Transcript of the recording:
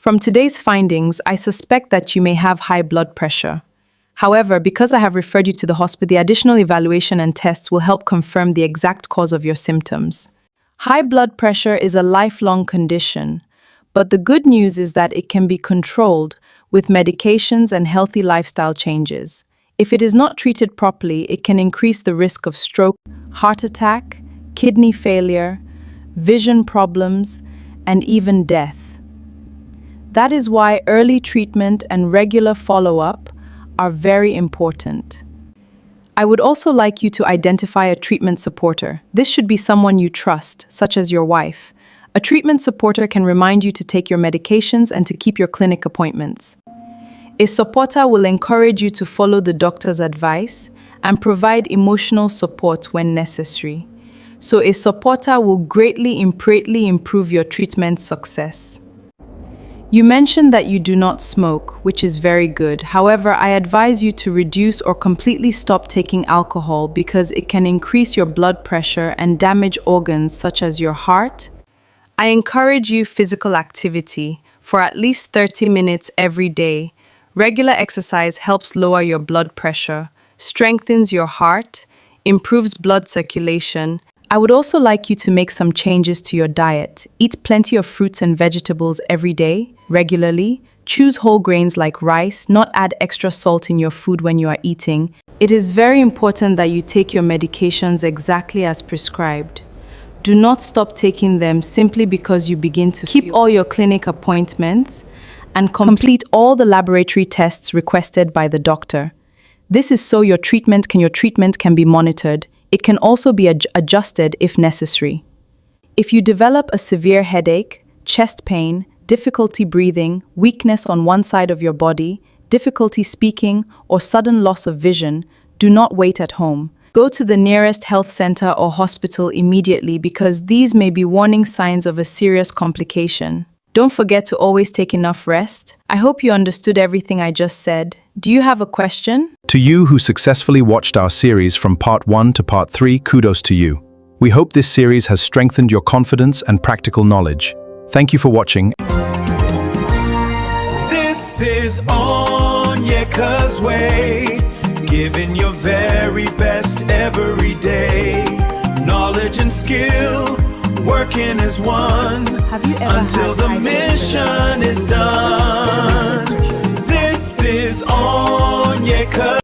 From today's findings, I suspect that you may have high blood pressure. However, because I have referred you to the hospital, the additional evaluation and tests will help confirm the exact cause of your symptoms. High blood pressure is a lifelong condition, but the good news is that it can be controlled with medications and healthy lifestyle changes. If it is not treated properly, it can increase the risk of stroke, heart attack, kidney failure, vision problems, and even death. That is why early treatment and regular follow-up are very important. I would also like you to identify a treatment supporter. This should be someone you trust, such as your wife. A treatment supporter can remind you to take your medications and to keep your clinic appointments. A supporter will encourage you to follow the doctor's advice and provide emotional support when necessary. So a supporter will greatly improve your treatment success. You mentioned that you do not smoke, which is very good. However, I advise you to reduce or completely stop taking alcohol because it can increase your blood pressure and damage organs such as your heart. I encourage you physical activity for at least 30 minutes every day. Regular exercise helps lower your blood pressure, strengthens your heart, improves blood circulation. I would also like you to make some changes to your diet. Eat plenty of fruits and vegetables every day, regularly. Choose whole grains like rice, not add extra salt in your food when you are eating. It is very important that you take your medications exactly as prescribed. Do not stop taking them simply because you begin to keep all your clinic appointments and complete all the laboratory tests requested by the doctor. This is so your treatment can be monitored. It can also be adjusted if necessary. If you develop a severe headache, chest pain, difficulty breathing, weakness on one side of your body, difficulty speaking, or sudden loss of vision, do not wait at home. Go to the nearest health center or hospital immediately because these may be warning signs of a serious complication. Don't forget to always take enough rest. I hope you understood everything I just said. Do you have a question? To you who successfully watched our series from part 1 to part 3, kudos to you. We hope this series has strengthened your confidence and practical knowledge. Thank you for watching. This is Onyeka's Way, giving your very best every day. Knowledge and skill, working as one, until the mission is done. This is Onyeka.